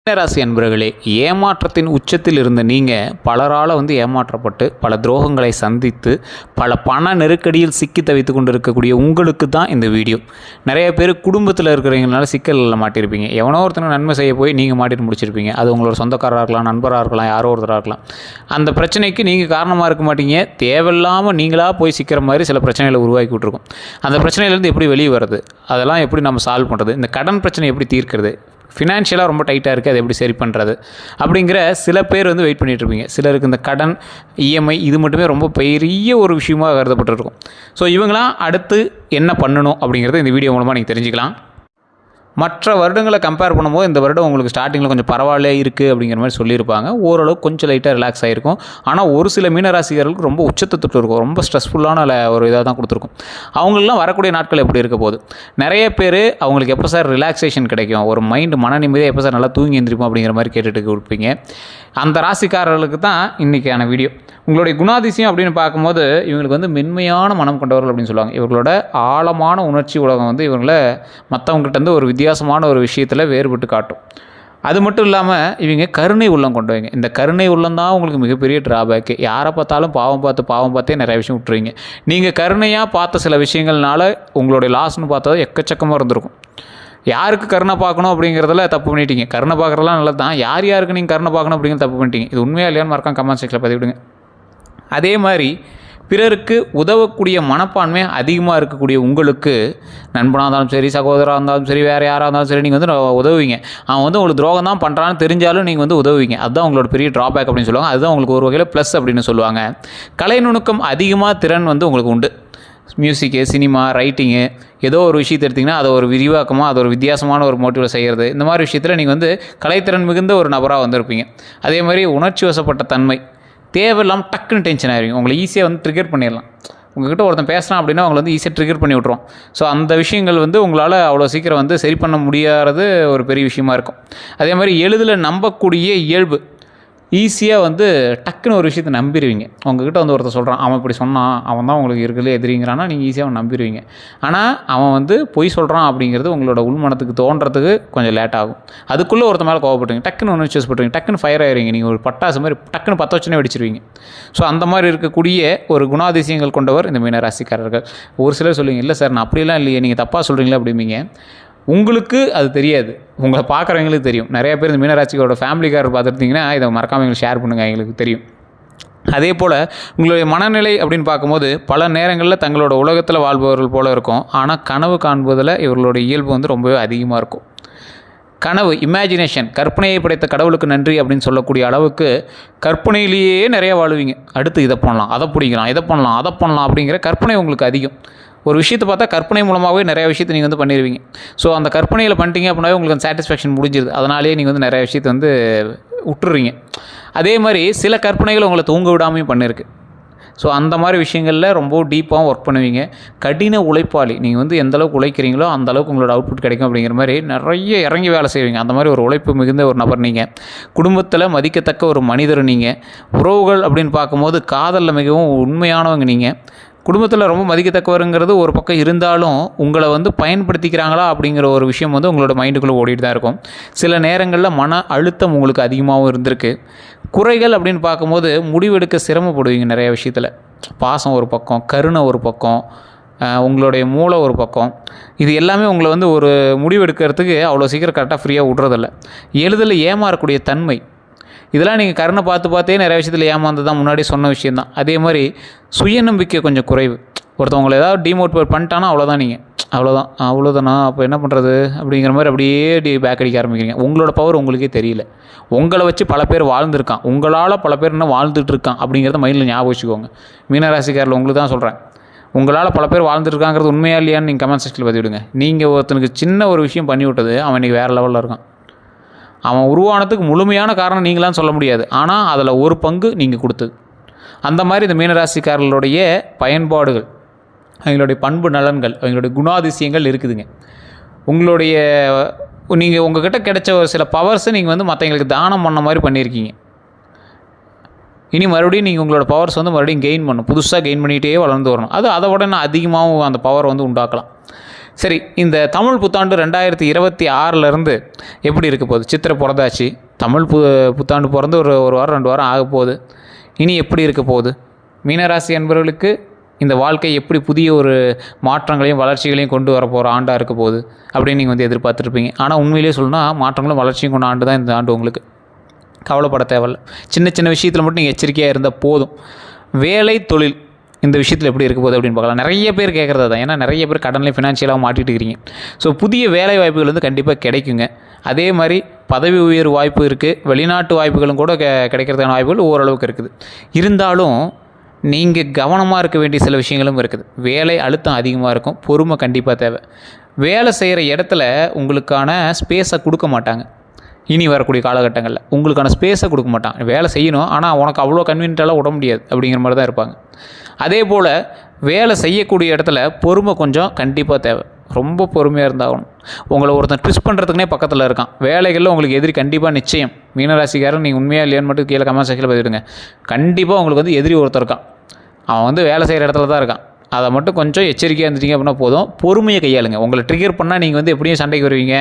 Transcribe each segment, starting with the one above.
மீனராசி அன்பர்களே, ஏமாற்றத்தின் உச்சத்தில் இருந்த நீங்கள் பலரால் ஏமாற்றப்பட்டு பல துரோகங்களை சந்தித்து பல பண நெருக்கடியில் சிக்கி தவித்து கொண்டு இருக்கக்கூடிய உங்களுக்கு தான் இந்த வீடியோ. நிறைய பேர் குடும்பத்தில் இருக்கிறவங்களால சிக்கலில் மாட்டியிருப்பீங்க. எவனோ ஒருத்தனை நன்மை செய்ய போய் நீங்கள் மாட்டிட்டு முடிச்சிருப்பீங்க. அது உங்களோட சொந்தக்காரராக இருக்கலாம், நண்பராக இருக்கலாம், யாரோ ஒருத்தராக இருக்கலாம். அந்த பிரச்சனைக்கு நீங்கள் காரணமாக இருக்க மாட்டீங்க. தேவையில்லாமல் நீங்களாக போய் சிக்கிற மாதிரி சில பிரச்சனைகளை உருவாக்கி விட்ருக்கும். அந்த பிரச்சனையிலேருந்து எப்படி வெளியே வருது, அதெல்லாம் எப்படி நம்ம சால்வ் பண்ணுறது, இந்த கடன் பிரச்சனை எப்படி தீர்க்கிறது, ஃபினான்ஷியலாக ரொம்ப டைட்டாக இருக்குது, அது எப்படி சரி பண்ணுறது அப்படிங்கிற சில பேர் வெயிட் பண்ணிகிட்ருப்பீங்க. சிலருக்கு இந்த கடன் இஎம்ஐ இது மட்டுமே ரொம்ப பெரிய ஒரு விஷயமாக கருதப்பட்டுருக்கும். ஸோ இவங்களாம் அடுத்து என்ன பண்ணணும் அப்படிங்கிறத இந்த வீடியோ மூலமாக நீங்கள் தெரிஞ்சுக்கலாம். மற்ற வருடங்களை கம்பேர் பண்ணும்போது இந்த வருடம் உங்களுக்கு ஸ்டார்டிங்கில் கொஞ்சம் பரவாயில்ல இருக்குது அப்படிங்கிற மாதிரி சொல்லியிருப்பாங்க. ஓரளவு கொஞ்சம் லைட்டாக ரிலாக்ஸ் ஆகிருக்கும். ஆனால் ஒரு சில மீனராசிகர்களுக்கு ரொம்ப உச்சத்தை தொட்டு இருக்கும், ரொம்ப ஸ்ட்ரெஸ்ஃபுல்லான ஒரு இதாக தான் கொடுத்துருக்கும். அவங்களெலாம் வரக்கூடிய நாட்கள் எப்படி இருக்க போகுது. நிறைய பேர் அவங்களுக்கு எப்போ சார் ரிலாக்ஸேஷன் கிடைக்கும், ஒரு மைண்டு மன நிம்மதியாக எப்போ சார் நல்லா தூங்கி எழுந்திருப்போம் அப்படிங்கிற மாதிரி கேட்டுட்டு கொடுப்பீங்க. அந்த ராசிக்காரர்களுக்கு தான் இன்றைக்கான வீடியோ. உங்களுடைய குணாதிசயம் அப்படின்னு பார்க்கும்போது இவங்களுக்கு மென்மையான மனம் கொண்டவர்கள் அப்படின்னு சொல்லுவாங்க. இவர்களோட ஆழமான உணர்ச்சி உலகம் இவங்களை மற்றவங்ககிட்ட ஒரு வித்தியாசமான ஒரு விஷயத்தில் வேறுபட்டு காட்டும். அது மட்டும் இல்லாமல் இவங்க கருணை உள்ளம் கொண்டவங்க. இந்த கருணை உள்ளம் தான் உங்களுக்கு மிகப்பெரிய ட்ராபேக்கு. யாரை பார்த்தாலும் பாவம் பார்த்தே நிறைய விஷயம் விட்டுருவீங்க. நீங்கள் கருணையாக பார்த்த சில விஷயங்கள்னால உங்களுடைய லாஸ்ன்னு பார்த்தா எக்கச்சக்கமாக இருந்திருக்கும். யாருக்கு கருணை பார்க்கணும் அப்படிங்கிறதுல தப்பு பண்ணிட்டீங்க. கருணை பார்க்குறதுலாம் நல்லது தான். யாருக்கு நீங்கள் கருணை பார்க்கணும் அப்படிங்கிறது தப்பு பண்ணிட்டீங்க. இது உண்மையாக இல்லையான்னு மறக்காம கமெண்ட் செக்ஷனில் பதிவிடுங்க. அதே மாதிரி பிறருக்கு உதவக்கூடிய மனப்பான்மை அதிகமாக இருக்கக்கூடிய உங்களுக்கு, நண்பனாக இருந்தாலும் சரி, சகோதராக இருந்தாலும் சரி, வேறு யாராக இருந்தாலும் சரி, நீங்கள் உதவுவீங்க. அவன் உங்களுக்கு துரோகம் தான் பண்ணுறான்னு தெரிஞ்சாலும் நீங்கள் உதவுவீங்க. அதுதான் உங்களோட பெரிய ட்ராபேக் அப்படின்னு சொல்லுவாங்க. அதுதான் உங்களுக்கு ஒரு வகையில் ப்ளஸ் அப்படின்னு சொல்லுவாங்க. கலை நுணுக்கம் அதிகமாக திறன் உங்களுக்கு உண்டு. மியூசிக்கு, சினிமா, ரைட்டிங்கு, ஏதோ ஒரு விஷயத்தை எடுத்திங்கன்னா அதை ஒரு விரிவாக்கமாக, அது ஒரு வித்தியாசமான ஒரு மோட்டிவில் செய்கிறது, இந்த மாதிரி விஷயத்தில் நீங்கள் கலைத்திறன் மிகுந்த ஒரு நபராக வந்திருப்பீங்க. அதே மாதிரி உணர்ச்சி வசப்பட்ட தன்மை, தேவையில்லாமல் டக்குன்னு டென்ஷன் ஆகிருவீங்க. உங்களை ஈஸியாக ட்ரிகர் பண்ணிடலாம். உங்கள்கிட்ட ஒருத்தன் பேசுகிறான் அப்படின்னா அவங்களை ஈஸியாக ட்ரிகர் பண்ணி விட்ருவோம். ஸோ அந்த விஷயங்கள் உங்களால் அவ்வளோ சீக்கிரம் சரி பண்ண முடியாதது ஒரு பெரிய விஷயமா இருக்கும். அதே மாதிரி எளிதில் நம்பக்கூடிய இயல்பு, ஈஸியாக டக்குன்னு ஒரு விஷயத்தை நம்பிடுவீங்க. உங்ககிட்ட ஒருத்தர் சொல்கிறான், அவன் இப்படி சொன்னான், அவன் தான் உங்களுக்கு இருக்கிறதுலே எதிரிங்கிறான்னா நீங்கள் ஈஸியாக அவன் நம்பிடுவீங்க. ஆனால் அவன் பொய் சொல்கிறான் அப்படிங்கிறது உங்களோட உள்மனத்துக்கு தோன்றதுக்கு கொஞ்சம் லேட் ஆகும். அதுக்குள்ளே ஒருத்த மேலே கோவப்பட்டுருவீங்க, டக்குன்னு ஒன்று சூஸ் பண்ணுறீங்க, டக்குன்னு ஃபயர் ஆகிடுவீங்க. நீங்கள் ஒரு பட்டாசு மாதிரி டக்குன்னு 10 வச்சுனே வெடிச்சிருவீங்க. ஸோ அந்த மாதிரி இருக்கக்கூடிய ஒரு குணாதிசயங்கள் கொண்டவர் இந்த மீனராசிக்காரர்கள். ஒரு சிலர் சொல்லுவீங்க, இல்லை சார் நான் அப்படிலாம் இல்லையே, நீங்கள் தப்பாக சொல்கிறீங்களா அப்படிம்பீங்க. உங்களுக்கு அது தெரியாது, உங்களை பார்க்குறவங்களுக்கு தெரியும். நிறைய பேர் இந்த மீனராசியோட ஃபேமிலிக்காரர் பார்த்துருந்தீங்கன்னா இதை மறக்காமல் எங்களுக்கு ஷேர் பண்ணுங்கள், எங்களுக்கு தெரியும். அதே போல் உங்களுடைய மனநிலை அப்படின்னு பார்க்கும்போது பல நேரங்களில் தங்களோட உலகத்தில் வாழ்பவர்கள் போல் இருக்கும். ஆனால் கனவு காண்பதில் இவர்களுடைய இயல்பு ரொம்பவே அதிகமாக இருக்கும். கனவு, இமேஜினேஷன், கற்பனையை படைத்த கடவுளுக்கு நன்றி அப்படின்னு சொல்லக்கூடிய அளவுக்கு கற்பனையிலேயே நிறைய வாழுவீங்க. அடுத்து இதை பண்ணலாம், அதை பிடிக்கலாம், இதை பண்ணலாம், அதை பண்ணலாம் அப்படிங்கிற கற்பனை உங்களுக்கு அதிகம். ஒரு விஷயத்தை பார்த்தா கற்பனை மூலமாகவே நிறைய விஷயத்தை நீங்கள் பண்ணிடுவீங்க. ஸோ அந்த கற்பனையில் பண்ணிட்டீங்க அப்படின்னாவே உங்களுக்கு அந்த சாட்டிஸ்ஃபேக்ஷன் முடிஞ்சிருது. அதனாலேயே நீங்கள் நிறைய விஷயத்தை விட்டுறீங்க. அதே மாதிரி சில கற்பனைகள் உங்களை தூங்க விடாமையும் பண்ணியிருக்கு. ஸோ அந்த மாதிரி விஷயங்களில் ரொம்ப டீப்பாகவும் ஒர்க் பண்ணுவீங்க. கடின உழைப்பாளி, நீங்கள் எந்தளவுக்கு உழைக்கிறீங்களோ அந்தளவுக்கு உங்களோட அவுட்புட் கிடைக்கும் அப்படிங்கிற மாதிரி நிறைய இறங்கி வேலை செய்வீங்க. அந்த மாதிரி ஒரு உழைப்பு மிகுந்த ஒரு நபர் நீங்கள். குடும்பத்தில் மதிக்கத்தக்க ஒரு மனிதர் நீங்கள். உறவுகள் அப்படின்னு பார்க்கும்போது காதலில் மிகவும் உண்மையானவங்க நீங்கள். குடும்பத்தில் ரொம்ப மதிக்கத்தக்கவருங்கிறது ஒரு பக்கம் இருந்தாலும் உங்களை பயன்படுத்திக்கிறாங்களா அப்படிங்கிற ஒரு விஷயம் உங்களோட மைண்டுக்குள்ளே ஓடிட்டு தான் இருக்கும். சில நேரங்களில் மன அழுத்தம் உங்களுக்கு அதிகமாகவும் இருந்திருக்கு. குறைகள் அப்படின்னு பார்க்கும்போது முடிவெடுக்க சிரமப்படுவீங்க நிறைய விஷயத்தில். பாசம் ஒரு பக்கம், கருணை ஒரு பக்கம், உங்களுடைய மூளை ஒரு பக்கம். இது எல்லாமே உங்களை ஒரு முடிவெடுக்கிறதுக்கு அவ்வளோ சீக்கிரம் கரெக்டாக ஃப்ரீயாக விட்றதில்ல. எளிதில் ஏமாறக்கூடிய தன்மை, இதெல்லாம் நீங்கள் கருணை பார்த்தே நிறைய விஷயத்தில் ஏமாந்து தான் முன்னாடி சொன்ன விஷயந்தான். அதே மாதிரி சுயநம்பிக்கை கொஞ்சம் குறைவு. ஒருத்தவங்களை ஏதாவது டிமோட்டிவேட் பண்ணிட்டானா அவ்வளோதானா அப்போ என்ன பண்ணுறது அப்படிங்கிற மாதிரி அப்படியே பேக் அடிக்க ஆரம்பிக்கிறீங்க. உங்களோட பவர் உங்களுக்கே தெரியல. உங்களை வச்சு பல பேர் வாழ்ந்துருக்கான், உங்களால் பல பேர் இன்னும் வாழ்ந்துட்டு இருக்கான் அப்படிங்கிறத மைண்டில் ஞாபகம் வச்சுக்கோங்க. மீனராசிக்காரில் உங்களுக்கு தான் சொல்கிறேன், உங்களால் பல பேர் வாழ்ந்துருக்காங்கிறது உண்மையா இல்லையான்னு நீங்கள் கமெண்ட் செக்ஷனில் பதிவிடுங்க. நீங்கள் ஒருத்தனுக்கு சின்ன ஒரு விஷயம் பண்ணி விட்டது அவன் இன்றைக்கி வேறு லெவலில் இருக்கான். அவன் உருவானதுக்கு முழுமையான காரணம் நீங்களான்னு சொல்ல முடியாது, ஆனால் அதில் ஒரு பங்கு நீங்கள் கொடுத்தது. அந்த மாதிரி இந்த மீனராசிக்காரர்களுடைய பயன்பாடுகள், அவங்களுடைய பண்பு நலன்கள், அவங்களுடைய குணாதிசயங்கள் இருக்குதுங்க. நீங்கள் உங்கள்கிட்ட கிடைச்ச ஒரு சில பவர்ஸை நீங்கள் மற்றவங்களுக்கு தானம் பண்ண மாதிரி பண்ணியிருக்கீங்க. இனி மறுபடியும் நீங்கள் உங்களோட பவர்ஸ் மறுபடியும் கெயின் பண்ணணும், புதுசாக கெயின் பண்ணிகிட்டே வளர்ந்து வரணும். அது அதை விட நான் அதிகமாகவும் அந்த பவர் உண்டாக்கலாம். சரி, இந்த தமிழ் புத்தாண்டு 2026 எப்படி இருக்க போகுது? சித்திரை பிறந்தாச்சு, தமிழ் புத்தாண்டு பிறந்து ஒரு வாரம் 2 வாரம் ஆக போகுது. இனி எப்படி இருக்க போகுது? மீனராசி என்பவர்களுக்கு இந்த வாழ்க்கை எப்படி புதிய ஒரு மாற்றங்களையும் வளர்ச்சிகளையும் கொண்டு வர போகிற ஆண்டாக இருக்க போகுது அப்படின்னு நீங்கள் வந்து எதிர்பார்த்துருப்பீங்க. ஆனால் உண்மையிலேயே சொல்லணும்னா மாற்றங்களும் வளர்ச்சியும் கொண்ட ஆண்டு தான் இந்த ஆண்டு. உங்களுக்கு கவலைப்பட தேவையில்லை. சின்ன சின்ன விஷயத்தில் மட்டும் நீங்கள் எச்சரிக்கையாக இருந்தால் போதும். வேலை, தொழில் இந்த விஷயத்தில் எப்படி இருக்க போகுது அப்படின்னு பார்க்கலாம். நிறைய பேர் கேட்குறது தான். ஏன்னா நிறைய பேர் கடனில் ஃபினான்ஷியலாக மாட்டிட்டு இருக்கிறீங்க. ஸோ புதிய வேலை வாய்ப்புகள் வந்து கண்டிப்பாக கிடைக்குங்க. அதே மாதிரி பதவி உயர்வு வாய்ப்பு இருக்குது. வெளிநாட்டு வாய்ப்புகளும் கூட கிடைக்கிறதுக்கான வாய்ப்புகள் ஓரளவுக்கு இருக்குது. இருந்தாலும் நீங்கள் கவனமாக இருக்க வேண்டிய சில விஷயங்களும் இருக்குது. வேலை அழுத்தம் அதிகமாக இருக்கும். பொறுமை கண்டிப்பாக தேவை. வேலை செய்கிற இடத்துல உங்களுக்கான ஸ்பேஸை கொடுக்க மாட்டாங்க. இனி வரக்கூடிய காலகட்டங்களில் உங்களுக்கான ஸ்பேஸை கொடுக்க மாட்டான். வேலை செய்யணும், ஆனால் உனக்கு அவ்வளோ கன்வீனியன்ட்டாலாம் விட முடியாது அப்படிங்கிற மாதிரி தான் இருப்பாங்க. அதே போல் வேலை செய்யக்கூடிய இடத்துல பொறுமை கொஞ்சம் கண்டிப்பாக தேவை. ரொம்ப பொறுமையாக இருந்தாகணும். உங்களை ஒருத்தன் ட்விஸ்ட் பண்ணுறதுக்குனே பக்கத்தில் இருக்கான். வேலைகளில் உங்களுக்கு எதிரி கண்டிப்பாக நிச்சயம். மீனராசிக்காரன் நீங்கள் உண்மையாக இல்லையான்னு மட்டும் கீழே கமெண்ட் செக்ஷனில் பதிவிடுங்க. கண்டிப்பாக உங்களுக்கு வந்து எதிரி ஒருத்தர் இருக்கான். அவன் வந்து வேலை செய்கிற இடத்துல தான் இருக்கான். அதை மட்டும் கொஞ்சம் எச்சரிக்கையாக இருந்துட்டீங்க அப்படின்னா போதும். பொறுமையை கையாளுங்க. உங்களை ட்ரிகர் பண்ணால் நீங்கள் வந்து எப்படியும் சண்டைக்கு வருவீங்க.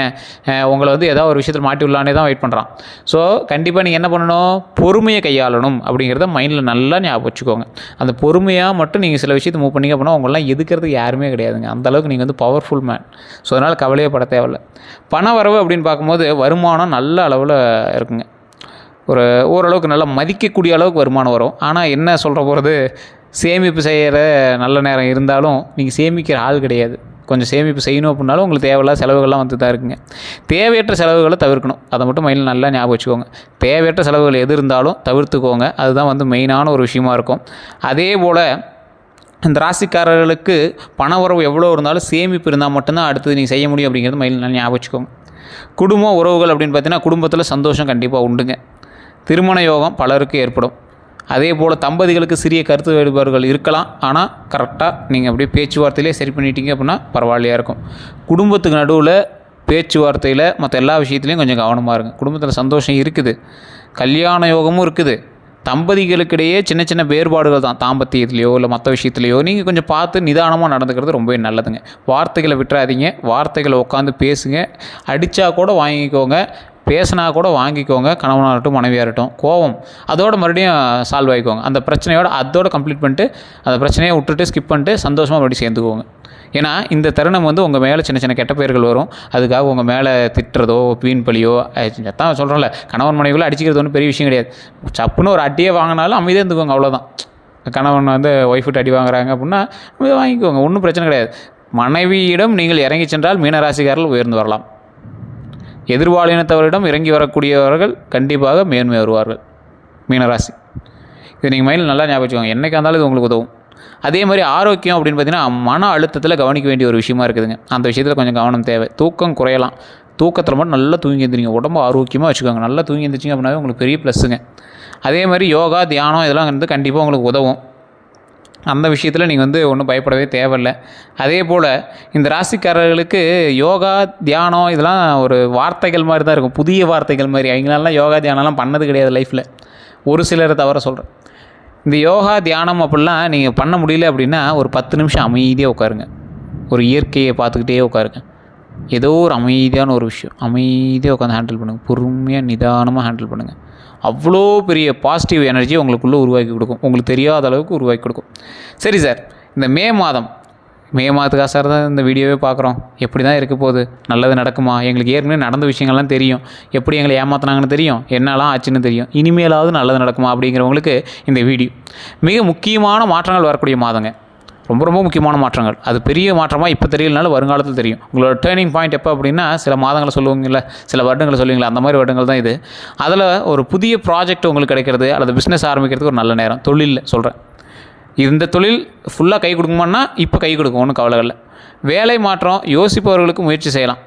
உங்களை வந்து ஏதாவது ஒரு விஷயத்தில் மாட்டி விடலானே தான் வெயிட் பண்ணுறான். ஸோ கண்டிப்பாக நீங்கள் என்ன பண்ணணும்? பொறுமையை கையாளணும் அப்படிங்கிறத மைண்டில் நல்லா ஞாபகம் வச்சுக்கோங்க. அந்த பொறுமையாக மட்டும் நீங்கள் சில விஷயத்தை மூவ் பண்ணிங்க அப்படின்னா உங்களெலாம் எதுக்கிறதுக்கு யாருமே கிடையாதுங்க. அந்தளவுக்கு நீங்கள் வந்து பவர்ஃபுல் மேன். ஸோ அதனால் கவலையே பட தேவையில்லை. பண வரவு அப்படின்னு பார்க்கும்போது வருமானம் நல்ல அளவில் இருக்குங்க. ஓரளவுக்கு நல்லா மதிக்கக்கூடிய அளவுக்கு வருமானம் வரும். ஆனால் என்ன சொல்கிற போகிறது, சேமிப்பு செய்கிற நல்ல நேரம் இருந்தாலும் நீங்கள் சேமிக்கிற ஆள் கிடையாது. கொஞ்சம் சேமிப்பு செய்யணும் அப்படின்னாலும் உங்களுக்கு தேவையில்லாத செலவுகள்லாம் வந்து தான் இருக்குங்க. தேவையற்ற செலவுகளை தவிர்க்கணும். அதை மட்டும் மைண்டில் நல்லா ஞாபகம் வச்சுக்கோங்க. தேவையற்ற செலவுகள் எது இருந்தாலும் தவிர்த்துக்கோங்க. அதுதான் வந்து மெயினான ஒரு விஷயமா இருக்கும். அதே போல் இந்த ராசிக்காரர்களுக்கு பண உறவு எவ்வளோ இருந்தாலும் சேமிப்பு இருந்தால் மட்டும்தான் அடுத்தது நீங்கள் செய்ய முடியும் அப்படிங்கிறது மைண்டில் நல்லா ஞாபகம் வச்சுக்கோங்க. குடும்பம் உறவுகள் அப்படின்னு பார்த்தீங்கன்னா குடும்பத்தில் சந்தோஷம் கண்டிப்பாக உண்டுங்க. திருமண யோகம் பலருக்கு ஏற்படும். அதே போல் தம்பதிகளுக்கு சிறிய கருத்து வேறுபாடுகள் இருக்கலாம். ஆனால் கரெக்டாக நீங்கள் அப்படியே பேச்சுவார்த்தையிலே சரி பண்ணிட்டீங்க அப்படின்னா பரவாயில்லையாக இருக்கும். குடும்பத்துக்கு நடுவில் பேச்சுவார்த்தையில் மற்ற எல்லா விஷயத்துலையும் கொஞ்சம் கவனமாக இருங்க. குடும்பத்தில் சந்தோஷம் இருக்குது, கல்யாண யோகமும் இருக்குது. தம்பதிகளுக்கிடையே சின்ன சின்ன வேறுபாடுகள் தான், தாம்பத்தியத்துலேயோ இல்லை மற்ற விஷயத்துலையோ நீங்கள் கொஞ்சம் பார்த்து நிதானமாக நடந்துக்கிறது ரொம்பவே நல்லதுங்க. வார்த்தைகளை விட்டுறாதீங்க. வார்த்தைகளை உட்காந்து பேசுங்க. அடித்தா கூட வாங்கிக்கோங்க, பேசினா கூட வாங்கிக்கோங்க. கணவனாகட்டும் மனைவியாகட்டும் கோவம் அதோடு மறுபடியும் சால்வ் ஆகிக்கோங்க. அந்த பிரச்சனையோட அதோடு கம்ப்ளீட் பண்ணிட்டு அந்த பிரச்சனையை விட்டுட்டு ஸ்கிப் பண்ணிட்டு சந்தோஷமாக மறுபடியும் சேர்ந்துக்கோங்க. ஏன்னா இந்த தருணம் வந்து உங்கள் மேலே சின்ன சின்ன கெட்ட பெயர்கள் வரும். அதுக்காக உங்கள் மேலே திட்டுறதோ வீண் பழியோ தான் சொல்கிறோம்ல, கணவன் மனைவிகளை அடிச்சிக்கிறது ஒன்றும் பெரிய விஷயம் கிடையாது. சப்புன்னு ஒரு அட்டியே வாங்கினாலும் அமைதியாக இருந்துக்கோங்க, அவ்வளோதான். கணவன் வந்து ஒய்ஃப்கிட்ட அடி வாங்குறாங்க அப்படின்னா அமைதியாக வாங்கிக்கோங்க, ஒன்றும் பிரச்சனை கிடையாது. மனைவியிடம் நீங்கள் இறங்கி சென்றால் மீனராசிக்காரர்கள் உயர்ந்து வரலாம். எதிர்பாலினத்தவரிடம் இறங்கி வரக்கூடியவர்கள் கண்டிப்பாக மேன்மை வருவார்கள். மீனராசி இது நீங்கள் மைண்டில் நல்லா ஞாபகம் வச்சுக்கோங்க. என்றைக்காக இருந்தாலும் இது உங்களுக்கு உதவும். அதே மாதிரி ஆரோக்கியம் அப்படின்னு பார்த்தீங்கன்னா மன அழுத்தத்தில் கவனிக்க வேண்டிய ஒரு விஷயமா இருக்குதுங்க. அந்த விஷயத்தில் கொஞ்சம் கவனம் தேவை. தூக்கம் குறையலாம். தூக்கத்தில் மட்டும் நல்லா தூங்கி எழுந்திரிங்க. உடம்பு ஆரோக்கியமாக வச்சுக்கோங்க. நல்லா தூங்கி எழுந்திரிச்சிங்க அப்படின்னாவே உங்களுக்கு பெரிய ப்ளஸ்ஸுங்க. அதே மாதிரி யோகா தியானம் இதெல்லாம் வந்து கண்டிப்பாக உங்களுக்கு உதவும். அந்த விஷயத்தில் நீங்கள் வந்து ஒன்றும் பயப்படவே தேவையில்லை. அதே போல் இந்த ராசிக்காரர்களுக்கு யோகா தியானம் இதெல்லாம் ஒரு வார்த்தைகள் மாதிரி தான் இருக்கும், புதிய வார்த்தைகள் மாதிரி. அவங்களாலாம் யோகா தியானம்லாம் பண்ணது கிடையாது லைஃப்பில். ஒரு சிலரை தவிர சொல்கிறேன். இந்த யோகா தியானம் அப்படிலாம் நீங்கள் பண்ண முடியல அப்படின்னா ஒரு 10 நிமிஷம் அமைதியாக உட்காருங்க. ஒரு இயற்கையை பார்த்துக்கிட்டே உட்காருங்க. ஏதோ ஒரு அமைதியான ஒரு விஷயம் அமைதியாக உட்காந்து ஹேண்டில் பண்ணுங்கள். பொறுமையாக நிதானமாக ஹேண்டில் பண்ணுங்கள். அவ்வளோ பெரிய பாசிட்டிவ் எனர்ஜி உங்களுக்குள்ளே உருவாக்கி கொடுக்கும். உங்களுக்கு தெரியாத அளவுக்கு உருவாக்கி கொடுக்கும். சரி சார், இந்த மே மாதத்துக்காக சார் தான் இந்த வீடியோவே பார்க்குறோம். எப்படி தான் இருக்க போகுது? நல்லது நடக்குமா? எங்களுக்கு ஏற்கனவே நடந்த விஷயங்கள்லாம் தெரியும். எப்படி எங்களை ஏமாற்றினாங்கன்னு தெரியும், என்னெல்லாம் ஆச்சுன்னு தெரியும். இனிமேலாவது நல்லது நடக்குமா அப்படிங்கிறவங்களுக்கு இந்த வீடியோ மிக முக்கியமான மாற்றங்கள் வரக்கூடிய மாதங்க. ரொம்ப ரொம்ப முக்கியமான மாற்றங்கள். அது பெரிய மாற்றமாக இப்போ தெரியலனாலும் வருங்காலத்தில் தெரியும். உங்களோட டேர்னிங் பாயிண்ட் எப்போ அப்படின்னா சில மாதங்களை சொல்லுவீங்கள, சில வருடங்களை சொல்லுவீங்களா, அந்த மாதிரி வருடங்கள் தான் இது. அதில் ஒரு புதிய ப்ராஜெக்ட் உங்களுக்கு கிடைக்கிறது அல்லது பிஸ்னஸ் ஆரம்பிக்கிறதுக்கு ஒரு நல்ல நேரம். தொழிலில் சொல்கிறேன். இந்த தொழில் ஃபுல்லாக கை கொடுக்குமான்னா இப்போ கை கொடுக்கும், ஒன்றும் கவலை இல்லை. வேலை மாற்றம் யோசிப்பவர்களுக்கு முயற்சி செய்யலாம்.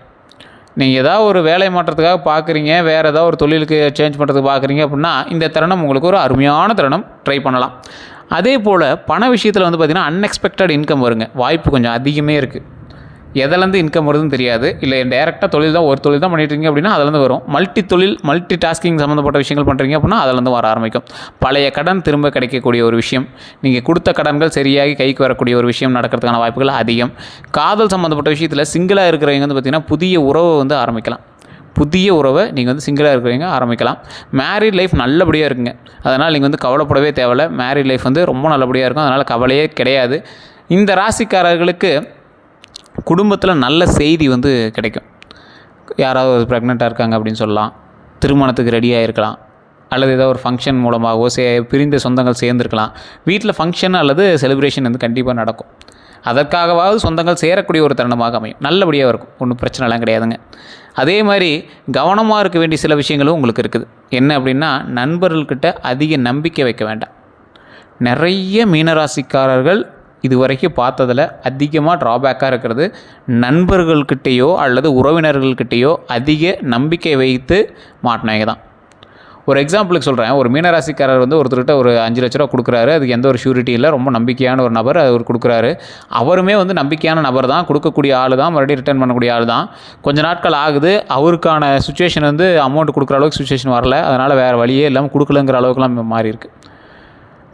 நீங்கள் ஏதாவது ஒரு வேலை மாற்றத்துக்காக பார்க்குறீங்க, வேறு ஏதாவது ஒரு தொழிலுக்கு சேஞ்ச் பண்ணுறதுக்கு பார்க்குறீங்க அப்படின்னா இந்த தருணம் உங்களுக்கு ஒரு அருமையான தருணம். ட்ரை பண்ணலாம். அதே போல் பண விஷயத்தில் வந்து பார்த்திங்கன்னா அன்எக்ஸ்பெக்டட் இன்கம் வருங்க. வாய்ப்பு கொஞ்சம் அதிகமே இருக்குது. எதுலேருந்து இன்கம் வருதுன்னு தெரியாது. இல்லை டேரெக்டாக தொழில் தான், ஒரு தொழில் தான் பண்ணிட்டுருக்கீங்க அப்படின்னா அதுலேருந்து வரும். மல்டி டாஸ்கிங் சம்மந்தப்பட்ட விஷயங்கள் பண்ணுறீங்க அப்படின்னா அதுலேருந்து வர ஆரம்பிக்கும். பழைய கடன் திரும்ப கிடைக்கக்கூடிய ஒரு விஷயம், நீங்கள் கொடுத்த கடன்கள் சரியாகி கைக்கு வரக்கூடிய ஒரு விஷயம் நடக்கிறதுக்கான வாய்ப்புகள் அதிகம். காதல் சம்மந்தப்பட்ட விஷயத்தில் சிங்கிளாக இருக்கிறவங்க வந்து பார்த்திங்கன்னா புதிய உறவை வந்து ஆரம்பிக்கலாம். புதிய உறவை நீங்கள் வந்து சிங்கிளாக இருக்கிறவங்க ஆரம்பிக்கலாம். மேரிட் லைஃப் நல்லபடியாக இருக்குங்க. அதனால் நீங்கள் வந்து கவலைப்படவே தேவையில்லை. மேரிட் லைஃப் வந்து ரொம்ப நல்லபடியாக இருக்கும். அதனால் கவலையே கிடையாது. இந்த ராசிக்காரர்களுக்கு குடும்பத்தில் நல்ல செய்தி வந்து கிடைக்கும். யாராவது ப்ரெக்னெண்ட்டாக இருக்காங்க அப்படின்னு சொல்லலாம், திருமணத்துக்கு ரெடியாக இருக்கலாம், அல்லது ஏதோ ஒரு ஃபங்க்ஷன் மூலமாகவோ பிரிந்த சொந்தங்கள் சேர்ந்துருக்கலாம். வீட்டில் ஃபங்க்ஷன் அல்லது செலிப்ரேஷன் வந்து கண்டிப்பாக நடக்கும். அதற்காகவாவது சொந்தங்கள் சேரக்கூடிய ஒரு தருணமாக அமையும். நல்லபடியாக இருக்கும், ஒன்றும் பிரச்சனைலாம் கிடையாதுங்க. அதே மாதிரி கவனமாக இருக்க வேண்டிய சில விஷயங்களும் உங்களுக்கு இருக்குது. என்ன அப்படின்னா, நண்பர்கள்கிட்ட அதிக நம்பிக்கை வைக்க வேண்டாம். நிறைய மீனராசிக்காரர்கள் இது வரைக்கும் பார்த்ததில் அதிகமாக ட்ராபேக்காக இருக்கிறது நண்பர்கள்கிட்டேயோ அல்லது உறவினர்கள்கிட்டேயோ அதிக நம்பிக்கை வைத்து மாட்டினவங்க தான். ஒரு எக்ஸாம்பிளுக்கு சொல்கிறேன். ஒரு மீனராசிக்காரர் வந்து ஒருத்தர்கிட்ட ஒரு 5 லட்ச ரூபா கொடுக்குறாரு. அதுக்கு எந்த ஒரு ஷூரிட்டி இல்லை, ரொம்ப நம்பிக்கையான ஒரு நபர் அவர் கொடுக்குறாரு. அவருமே வந்து நம்பிக்கையான நபர் தான், கொடுக்கக்கூடிய ஆள் தான், மறுபடியும் ரிட்டர்ன் பண்ணக்கூடிய ஆள் தான். கொஞ்ச நாட்கள் ஆகுது, அவருக்கான சுச்சுவேஷன் வந்து அமௌண்ட் கொடுக்குற அளவுக்கு சுச்சுவேஷன் வரல. அதனால் வேறு வழியே இல்லாமல் கொடுக்கலங்கிற அளவுக்குலாம் மாறி இருக்குது.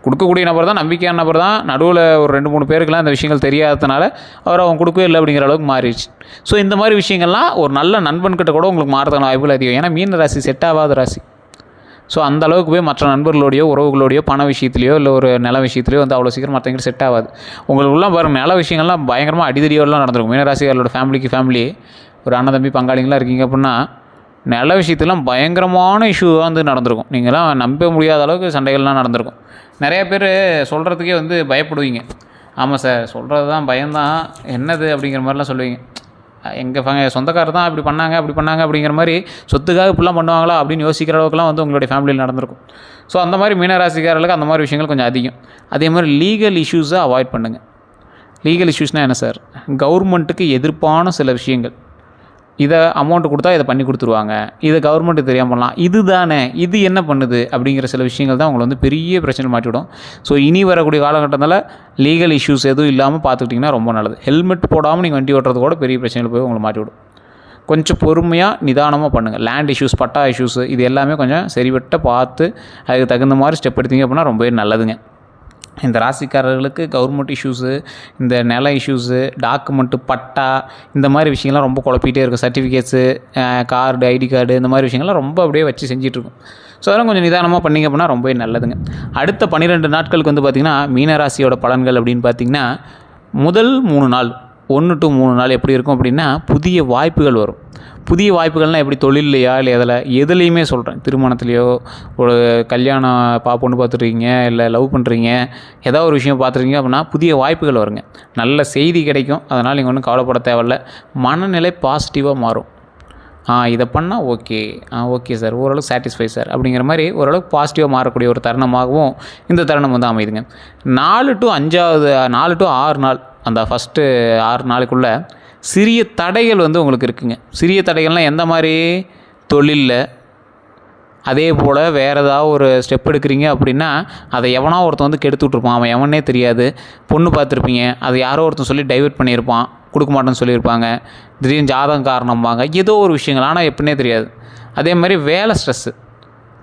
கொடுக்கக்கூடிய நபர் தான், நம்பிக்கையான நபர் தான். நடுவில் ஒரு 2-3 பேருக்குலாம் இந்த விஷயங்கள் தெரியாததுனால அவங்க கொடுக்கவே இல்லை அப்படிங்கிற அளவுக்கு மாறிடுச்சு. ஸோ இந்த மாதிரி விஷயங்கள்லாம் ஒரு நல்ல நண்பன்கிட்ட கூட உங்களுக்கு மாறதுக்கான வாய்ப்புகள் அதிகம். ஏன்னா மீன ராசி செட் ஆகாத ராசி. ஸோ அந்த அளவுக்கு போய் மற்ற நண்பர்களோடையோ உறவுகளோடையோ பண விஷயத்துலையோ இல்லை ஒரு நில விஷயத்துலையோ வந்து அவ்வளோ சீக்கிரம் மற்றவங்கிட்ட செட் ஆகாது. உங்களுக்குலாம் பாருங்கள், நில விஷயங்கள்லாம் பயங்கரமாக அடிதடியோடலாம் நடந்திருக்கும். மீனராசிகளோட ஃபேமிலி ஒரு அண்ணன் தம்பி பங்காளிங்களாம் இருக்கீங்க அப்படின்னா நில விஷயத்துலாம் பயங்கரமான இஷ்யூவாக வந்து நடந்திருக்கும். நீங்களாம் நம்ப முடியாத அளவுக்கு சண்டைகள்லாம் நடந்திருக்கும். நிறைய பேர் சொல்கிறதுக்கே வந்து பயப்படுவீங்க. ஆமாம் சார், சொல்கிறது தான் பயம்தான், என்னது அப்படிங்கிற மாதிரிலாம் சொல்லுவீங்க. எங்கள் சொந்தக்காரர் தான் அப்படி பண்ணாங்க அப்படிங்கிற மாதிரி, சொத்துக்காக இப்படிலாம் பண்ணுவாங்களா அப்படின்னு யோசிக்கிற அளவுக்குலாம் வந்து உங்களுடைய ஃபேமிலியில் நடந்திருக்கும். ஸோ அந்த மாதிரி மீனராசிக்காரர்களுக்கு அந்த மாதிரி விஷயங்கள் கொஞ்சம் அதிகம். அதே மாதிரி லீகல் இஷ்யூஸை அவாய்ட் பண்ணுங்கள். லீகல் இஷ்யூஸ்னால் என்ன சார்? கவர்மெண்ட்டுக்கு எதிர்ப்பான சில விஷயங்கள். இதை அமௌண்ட்டு கொடுத்தா இதை பண்ணி கொடுத்துருவாங்க, இதை கவர்மெண்ட்டு தெரியாமல் பண்ணலாம், இது தானே, இது என்ன பண்ணுது அப்படிங்கிற சில விஷயங்கள் தான் உங்களை வந்து பெரிய பிரச்சனை மாட்டிவிடும். ஸோ இனி வரக்கூடிய காலகட்டத்தில் லீகல் இஷ்யூஸ் எதுவும் இல்லாமல் பார்த்துக்கிட்டிங்கன்னா ரொம்ப நல்லது. ஹெல்மெட் போடாமல் நீங்கள் வண்டி ஓட்டுறது கூட பெரிய பிரச்சனையில் போய் உங்களை மாட்டிவிடும். கொஞ்சம் பொறுமையாக நிதானமாக பண்ணுங்கள். லேண்ட் இஷ்யூஸ், பட்டா இஷ்யூஸ், இது எல்லாமே கொஞ்சம் சரிவட்ட பார்த்து அதுக்கு தகுந்த மாதிரி ஸ்டெப் எடுத்தீங்க அப்படின்னா ரொம்பவே நல்லதுங்க. இந்த ராசிக்காரர்களுக்கு கவர்மெண்ட் இஷ்யூஸு, இந்த நில இஷ்யூஸு, டாக்குமெண்ட்டு, பட்டா, இந்த மாதிரி விஷயங்கள்லாம் ரொம்ப குழப்பிகிட்டே இருக்கும். சர்டிஃபிகேட்ஸு, கார்டு, ஐடி கார்டு, இந்த மாதிரி விஷயங்கள்லாம் ரொம்ப அப்படியே வச்சு செஞ்சிட்ருக்கும். ஸோ அதெல்லாம் கொஞ்சம் நிதானமாக பண்ணிங்க அப்படின்னா ரொம்பவே நல்லதுங்க. அடுத்த 12 நாட்களுக்கு வந்து பார்த்திங்கன்னா மீனராசியோட பலன்கள் அப்படின்னு பார்த்திங்கன்னா, முதல் 3 நாள் 1 to 3 நாள் எப்படி இருக்கும் அப்படின்னா, புதிய வாய்ப்புகள் வரும். புதிய வாய்ப்புகள்னால் எப்படி, தொழில்லையா இல்லை எதுலேயுமே சொல்கிறேன். திருமணத்துலையோ, ஒரு கல்யாணம் பொண்ணு பார்த்துட்ருக்கீங்க, இல்லை லவ் பண்ணுறீங்க, ஏதாவது ஒரு விஷயம் பார்த்துருக்கீங்க அப்படின்னா புதிய வாய்ப்புகள் வருங்க. நல்ல செய்தி கிடைக்கும். அதனால் நீங்கள் ஒன்றும் கவலைப்பட தேவையில்ல. மனநிலை பாசிட்டிவாக மாறும். இதை பண்ணால் ஓகே சார், ஓரளவுக்கு சாட்டிஸ்ஃபை சார் அப்படிங்கிற மாதிரி ஓரளவுக்கு பாசிட்டிவாக மாறக்கூடிய ஒரு தருணமாகவும் இந்த தருணம் வந்து அமைதுங்க. 4 to 6 நாள், அந்த ஃபஸ்ட்டு 6 நாளுக்குள்ளே சிறிய தடைகள் வந்து உங்களுக்கு இருக்குங்க. சிறிய தடைகள்னால் எந்த மாதிரி? தொழிலில். அதே போல் வேறு ஏதாவது ஒரு ஸ்டெப் எடுக்கிறீங்க அப்படின்னா அதை எவனோ ஒருத்தன் வந்து கெடுத்து விட்ருப்பான். அவன் எவனே தெரியாது. பொண்ணு பார்த்துருப்பீங்க, அதை யாரோ ஒருத்தன் சொல்லி டைவெர்ட் பண்ணியிருப்பான், கொடுக்க மாட்டேன்னு சொல்லியிருப்பாங்க, திடீர்னு ஜாதகம் காரணம்பாங்க, ஏதோ ஒரு விஷயங்கள், ஆனால் எப்படின்னே தெரியாது. அதே மாதிரி வேலை ஸ்ட்ரெஸ்ஸு,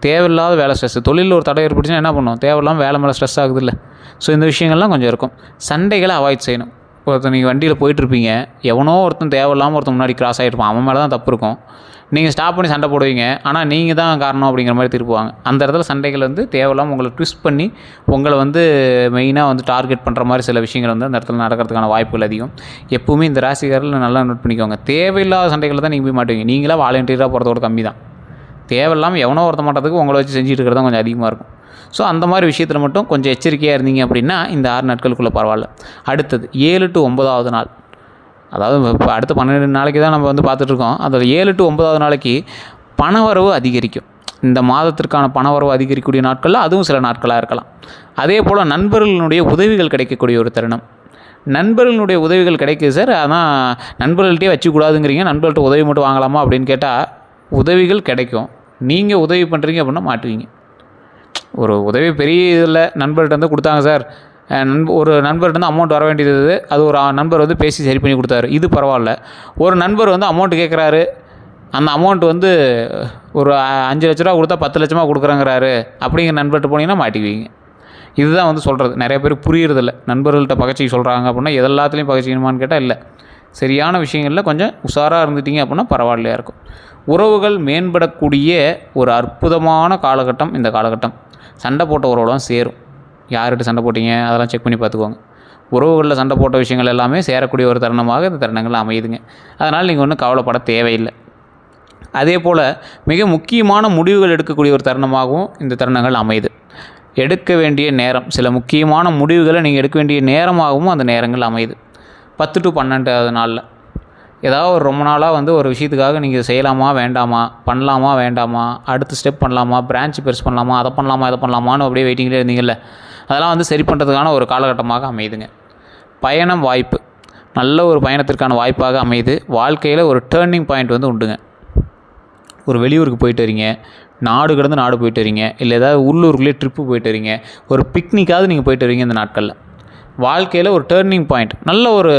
தேவையில்லாத வேலை ஸ்ட்ரெஸ்ஸு. தொழிலில் ஒரு தடை ஏற்பட்டுச்சுன்னா என்ன பண்ணுவோம்? தேவையில்லாமல் வேலை மேலே ஸ்ட்ரெஸ் ஆகுது இல்லை? ஸோ இந்த விஷயங்கள்லாம் கொஞ்சம் இருக்கும். சண்டைகளை அவாய்ட் செய்யணும். ஒருத்தர் நீங்கள் வண்டியில் போயிட்டுருப்பீங்க, எவனோ ஒருத்தன் தேவையில்லாமல் ஒருத்தன் முன்னாடி கிராஸ் ஆகிருப்பான், அவன் மேலே தான் தப்பு இருக்கும். நீங்கள் ஸ்டாப் பண்ணி சண்டை போடுவீங்க, ஆனால் நீங்கள் தான் காரணம் அப்படிங்கிற மாதிரி திருப்புவாங்க. அந்த இடத்துல சண்டைகள் வந்து தேவையில்லாமல் உங்களை ட்விஸ்ட் பண்ணி உங்களை வந்து மெயினாக வந்து டார்கெட் பண்ணுற மாதிரி சில விஷயங்கள் வந்து அந்த இடத்துல நடக்கிறதுக்கான வாய்ப்புகள் அதிகம். எப்போவுமே இந்த ராசிக்காரர்கள் நல்லா நோட் பண்ணிக்கோங்க. தேவையில்லாத சண்டைகளை தான் நீங்கள் போய் மாட்டுவீங்க. நீங்களாக வாலண்டியராக போகிறதோட கம்மி தான். தேவையில்லாமல் எவனோ ஒருத்த மாட்டதுக்கு உங்களை வச்சு செஞ்சுட்டு இருக்கிறது தான் கொஞ்சம் அதிகமாக இருக்கும். ஸோ அந்த மாதிரி விஷயத்தில் மட்டும் கொஞ்சம் எச்சரிக்கையாக இருந்தீங்க அப்படின்னா இந்த 6 நாட்களுக்குள்ளே பரவாயில்ல. அடுத்தது 7 to 9வது நாள், அதாவது இப்போ அடுத்த 12 நாளைக்கு தான் நம்ம வந்து பார்த்துட்ருக்கோம். அதில் 7 to 9வது நாளைக்கு பணவரவு அதிகரிக்கும். இந்த மாதத்திற்கான பணவரவு அதிகரிக்கக்கூடிய நாட்களில் அதுவும் சில நாட்களாக இருக்கலாம். அதே போல் நண்பர்களுடைய உதவிகள் கிடைக்கக்கூடிய ஒரு தருணம். நண்பர்களுடைய உதவிகள் கிடைக்குது சார், ஆனால் நண்பர்கள்ட்டே வச்சுக்கூடாதுங்கிறீங்க, நண்பர்கள்ட்ட உதவி மட்டும் வாங்கலாமா அப்படின்னு கேட்டால் உதவிகள் கிடைக்கும். நீங்கள் உதவி பண்ணுறீங்க அப்படின்னா மாட்டுவீங்க. ஒரு உதவி பெரிய இதில் நண்பர்கிட்ட வந்து கொடுத்தாங்க சார், ஒரு நண்பர்கிட்ட வந்து அமௌண்ட் வர வேண்டியது, அது ஒரு நண்பர் வந்து பேசி சரி பண்ணி கொடுத்தாரு, இது பரவாயில்ல. ஒரு நண்பர் வந்து அமௌண்ட் கேட்குறாரு, அந்த அமௌண்ட் வந்து ஒரு 5 லட்ச ரூபா கொடுத்தா 10 லட்சமாக கொடுக்குறேங்கிறாரு, அப்படிங்கிற நண்பர்கிட்ட போனீங்கன்னா மாட்டிக்குவீங்க. இதுதான் வந்து சொல்கிறது. நிறைய பேர் புரியறதில்ல. நண்பர்கள்ட்ட பகச்சிக்க சொல்கிறாங்க அப்படின்னா எல்லாத்துலேயும் பகச்சிக்கணுமான்னு கேட்டால் இல்லை. சரியான விஷயங்களில் கொஞ்சம் உஷாராக இருந்துட்டீங்க அப்படின்னா பரவாயில்லையா இருக்கும். உறவுகள் மேம்படக்கூடிய ஒரு அற்புதமான காலகட்டம் இந்த காலகட்டம். சண்டை போட்ட உறவுலாம் சேரும். யார்கிட்ட சண்டை போட்டிங்க அதெல்லாம் செக் பண்ணி பார்த்துக்கோங்க. உறவுகளில் சண்டை போட்ட விஷயங்கள் எல்லாமே சேரக்கூடிய ஒரு தருணமாக இந்த தருணங்கள் அமையுதுங்க. அதனால் நீங்கள் ஒன்றும் கவலைப்பட தேவையில்லை. அதே போல் மிக முக்கியமான முடிவுகள் எடுக்கக்கூடிய ஒரு தருணமாகவும் இந்த தருணங்கள் அமையுது. எடுக்க வேண்டிய நேரம், சில முக்கியமான முடிவுகளை நீங்கள் எடுக்க வேண்டிய நேரமாகவும் அந்த நேரங்கள் அமையுது. 10 to 12 நாளில் ஏதாவது ஒரு ரொம்ப நாளாக வந்து ஒரு விஷயத்துக்காக நீங்கள் செய்யலாமா வேண்டாமா, பண்ணலாமா வேண்டாமா, அடுத்த ஸ்டெப் பண்ணலாமா, பிரான்ச் பெருசு பண்ணலாமா, அதை பண்ணலாமா இதை பண்ணலாமான்னு அப்படியே வெயிட்டிங்கில் இருந்தீங்கல்ல, அதெல்லாம் வந்து சரி பண்ணுறதுக்கான ஒரு காலகட்டமாக அமையுதுங்க. பயணம் வாய்ப்பு, நல்ல ஒரு பயணத்திற்கான வாய்ப்பாக அமையுது. வாழ்க்கையில் ஒரு டேர்னிங் பாயிண்ட் வந்து உண்டுங்க. ஒரு வெளியூருக்கு போயிட்டு வரீங்க, நாடு கடந்து நாடு போயிட்டு வரீங்க, இல்லை ஏதாவது உள்ளூருக்குள்ளேயே ட்ரிப்பு போயிட்டு வரீங்க, ஒரு பிக்னிக்காவது நீங்கள் போயிட்டு வரீங்க. இந்த நாட்களில் வாழ்க்கையில் ஒரு டேர்னிங் பாயிண்ட், நல்ல ஒரு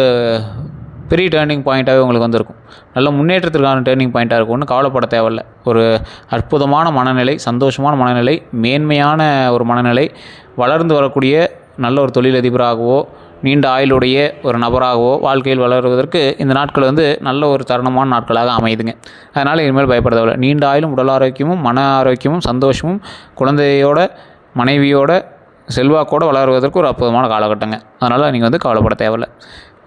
பெரிய டேர்னிங் பாயிண்ட்டாகவே உங்களுக்கு வந்திருக்கும். நல்ல முன்னேற்றத்திற்கான டேர்னிங் பாயிண்ட்டாக இருக்கும். ஒன்றும் கவலைப்பட தேவையில்லை. ஒரு அற்புதமான மனநிலை, சந்தோஷமான மனநிலை, மேன்மையான ஒரு மனநிலை, வளர்ந்து வரக்கூடிய நல்ல ஒரு தொழிலதிபராகவோ நீண்ட ஆயுளுடைய ஒரு நபராகவோ வாழ்க்கையில் வளருவதற்கு இந்த நாட்கள் வந்து நல்ல ஒரு தருணமான நாட்களாக அமையுதுங்க. அதனால் இனிமேல் பயப்பட தேவையில்லை. நீண்ட ஆயுளும், உடல் ஆரோக்கியமும், மன ஆரோக்கியமும், சந்தோஷமும், குழந்தையோட மனைவியோட செல்வாக்கோடு வளருவதற்கு ஒரு அற்புதமான காலகட்டங்க. அதனால் நீங்கள் வந்து கவலைப்பட தேவையில்லை.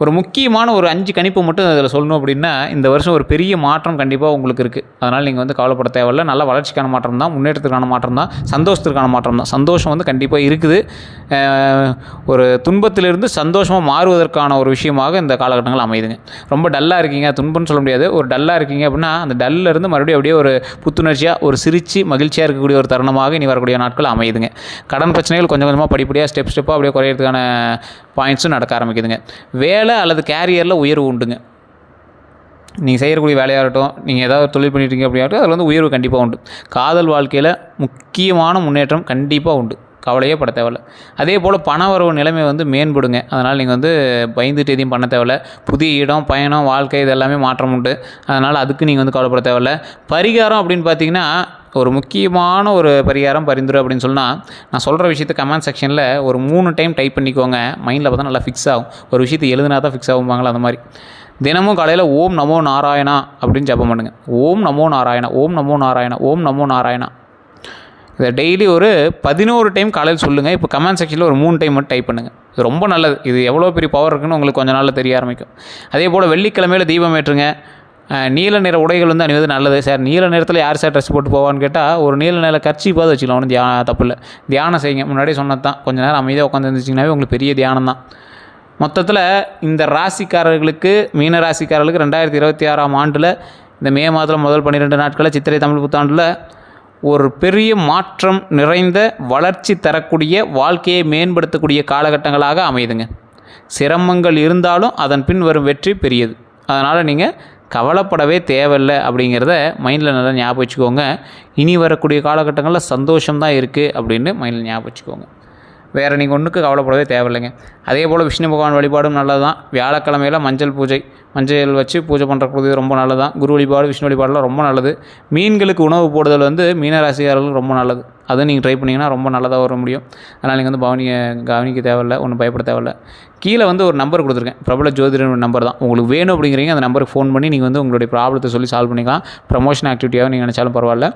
ஒரு முக்கியமான ஒரு 5 கணிப்பு மட்டும் அதில் சொல்லணும் அப்படின்னா, இந்த வருஷம் ஒரு பெரிய மாற்றம் கண்டிப்பாக உங்களுக்கு இருக்குது. அதனால் நீங்கள் வந்து கவலைப்பட தேவையில்லை. நல்ல வளர்ச்சிக்கான மாற்றம் தான், முன்னேற்றத்திற்கான மாற்றம் தான், சந்தோஷத்திற்கான மாற்றம் தான். சந்தோஷம் வந்து கண்டிப்பாக இருக்குது. ஒரு துன்பத்திலிருந்து சந்தோஷமாக மாறுவதற்கான ஒரு விஷயமாக இந்த காலகட்டங்கள் அமையுதுங்க. ரொம்ப டல்லாக இருக்கீங்க, துன்பம்னு சொல்ல முடியாது, ஒரு டல்லாக இருக்கீங்க அப்படின்னா அந்த டல்லிருந்து மறுபடியும் அப்படியே ஒரு புத்துணர்ச்சியாக, ஒரு சிரித்து மகிழ்ச்சியாக இருக்கக்கூடிய ஒரு தருணமாக இனி வரக்கூடிய நாட்கள் அமையுதுங்க. கடன் பிரச்சனைகள் கொஞ்சம் கொஞ்சமாக படிப்படியாக ஸ்டெப்பாக அப்படியே குறையிறதுக்கான பாயிண்ட்ஸும் நடக்க ஆரம்பிக்குதுங்க. வேலை அல்லது கேரியரில் உயர்வு உண்டுங்க. நீங்கள் செய்யக்கூடிய வேலையாக இருக்கட்டும், நீங்கள் ஏதாவது தொழில் பண்ணிட்டீங்க அப்படின்னாட்டும் அதில் வந்து உயர்வு கண்டிப்பாக உண்டு. காதல் வாழ்க்கையில் முக்கியமான முன்னேற்றம் கண்டிப்பாக உண்டு. கவலையே பட தேவையில்ல. அதே போல் பண வரவு நிலைமை வந்து மேம்படுங்க. அதனால் நீங்கள் வந்து பயந்துட்டு எதையும் பண்ண தேவையில்ல. புதிய இடம், பயணம், வாழ்க்கை இது எல்லாமே மாற்றம் உண்டு. அதனால் அதுக்கு நீங்கள் வந்து கவலைப்பட தேவையில்ல. பரிகாரம் அப்படின்னு பார்த்தீங்கன்னா, ஒரு முக்கியமான ஒரு பரிகாரம் பரிந்துரை அப்படின்னு சொன்னால், நான் சொல்கிற விஷயத்தை கமெண்ட் செக்ஷனில் ஒரு 3 டைம் டைப் பண்ணிக்கோங்க. மைண்டில் பார்த்தா நல்லா ஃபிக்ஸ் ஆகும். ஒரு விஷயத்தை எழுதுனா தான் ஃபிக்ஸ் ஆகும்பாங்களா, அந்த மாதிரி. தினமும் காலையில் ஓம் நமோ நாராயணா அப்படின்னு ஜெபம் பண்ணுங்கள். ஓம் நமோ நாராயணா, ஓம் நமோ நாராயணா, ஓம் நமோ நாராயணா. இதை டெய்லி ஒரு 11 டைம் காலையில் சொல்லுங்கள். இப்போ கமெண்ட் செக்ஷனில் ஒரு 3 டைம் மட்டும் டைப் பண்ணுங்கள். இது ரொம்ப நல்லது. இது எவ்வளோ பெரிய பவர் இருக்குன்னு உங்களுக்கு கொஞ்சம் நாளில் தெரிய ஆரம்பிக்கும். அதே போல் வெள்ளிக்கிழமையில் தீபம் ஏற்றுங்க. நீல நிற உடைகள் வந்து அணிவது நல்லது. சார் நீல நிறத்தில் யார் சார் ட்ரெஸ் போட்டு போவான்னு கேட்டால், ஒரு நீல நிற கர்ச்சீப்பாவது வச்சுக்கலாம். ஒன்றும் தப்பு இல்லை. தியானம் செய்யுங்க. முன்னாடியே சொன்னது தான். கொஞ்சம் நேரம் அமைதியாக உட்காந்து இருந்துச்சிங்கனாவே உங்களுக்கு பெரிய தியானம் தான். மொத்தத்தில் இந்த ராசிக்காரர்களுக்கு, மீன ராசிக்காரர்களுக்கு 2026ஆம் ஆண்டில் இந்த மே மாதத்தில் முதல் 12 நாட்களில் சித்திரை தமிழ் புத்தாண்டில் ஒரு பெரிய மாற்றம் நிறைந்த, வளர்ச்சி தரக்கூடிய, வாழ்க்கையை மேம்படுத்தக்கூடிய காலகட்டங்களாக அமையுதுங்க. சிரமங்கள் இருந்தாலும் அதன் பின் வரும் வெற்றி பெரியது. அதனால் நீங்கள் கவலைப்படவே தேவையில்லை அப்படிங்கிறத மைண்டில் நல்லா ஞாபகம் வச்சுக்கோங்க. இனி வரக்கூடிய காலகட்டங்களில் சந்தோஷம்தான் இருக்குது அப்படின்னு மைண்டில் ஞாபகம் வச்சுக்கோங்க. வேறு நீங்கள் ஒன்றுக்கு கவலைப்படவே தேவையில்லைங்க. அதே போல் விஷ்ணு பகவான் வழிபாடும் நல்லது தான். வியாழக்கிழமையில் மஞ்சள் பூஜை, மஞ்சள் வச்சு பூஜை பண்ணுறது ரொம்ப நல்லது தான். குரு வழிபாடு, விஷ்ணு வழிபாடுலாம் ரொம்ப நல்லது. மீன்களுக்கு உணவு போடுதல் வந்து மீனராசிக்காரர்களுக்கு ரொம்ப நல்லது. அதுவும் நீங்கள் ட்ரை பண்ணிங்கன்னா ரொம்ப நல்லதாக வர முடியும். அதனால் நீங்கள் வந்து கவனிக்க தேவையில்லை, ஒன்றும் பயப்பட தேவையில்லை. கீழே வந்து ஒரு நம்பர் கொடுத்துருக்கேன், பிரபல ஜோதிடர் நம்பர் தான். உங்களுக்கு வேணும் அப்படிங்கிறீங்க அந்த நம்பருக்கு ஃபோன் பண்ணி நீங்கள் வந்து உங்களுடைய ப்ராப்ளத்தை சொல்லி சால்வ் பண்ணிக்கலாம். ப்ரமோஷன் ஆக்டிவிட்டியாக நீங்கள் நினச்சாலும் பரவாயில்ல.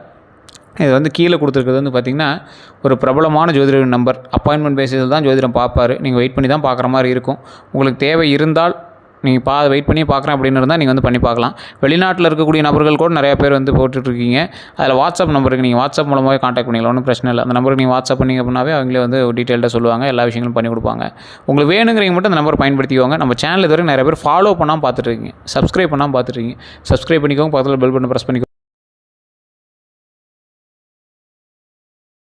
இது வந்து கீழே கொடுத்துருக்கிறது வந்து பார்த்திங்கன்னா ஒரு பிரபலமான ஜோதிடர் நம்பர். அப்பாயின்மெண்ட் பேசிஸில் தான் ஜோதிடம் பார்ப்பார். நீங்கள் வெயிட் பண்ணி தான் பார்க்குற மாதிரி இருக்கும். உங்களுக்கு தேவை இருந்தால் நீங்கள் வெயிட் பண்ணி பார்க்குறேன் அப்படின்னு இருந்தால் நீங்கள் வந்து பண்ணி பார்க்கலாம். வெளிநாட்டில் இருக்கக்கூடிய நபர்கள் கூட நிறையா பேர் வந்து போட்டுட்ருக்கீங்க. அதில் வாட்ஸ்அப் நம்பருக்கு நீங்கள் வாட்ஸ்அப் மூலமாகவே காண்டாக்ட் பண்ணிக்கலாம். ஒன்றும் பிரச்சனை இல்லை. அந்த நம்பருக்கு நீங்கள் வாட்ஸ்அப் பண்ணிங்க அப்படின்னாவே அவங்களே வந்து டீட்டெயில்டாக சொல்லுவாங்க. எல்லா விஷயங்களும் பண்ணி கொடுப்பாங்க. உங்களுக்கு வேணுங்கிறீங்க மட்டும் அந்த நம்பர் பயன்படுத்திக்கோங்க. நம்ம சேனல் இதுவரை நிறைய பேர் ஃபாலோ பண்ணாமல் பார்த்துட்ருக்கீங்க, சப்ஸ்கிரைப் பண்ணாமல் பார்த்துட்ருக்கீங்க. சப்ஸ்கிரைப் பண்ணிக்கோங்க. பக்கத்தில் பெல் பட்டன் ப்ரெஸ் பண்ணிக்கோங்க.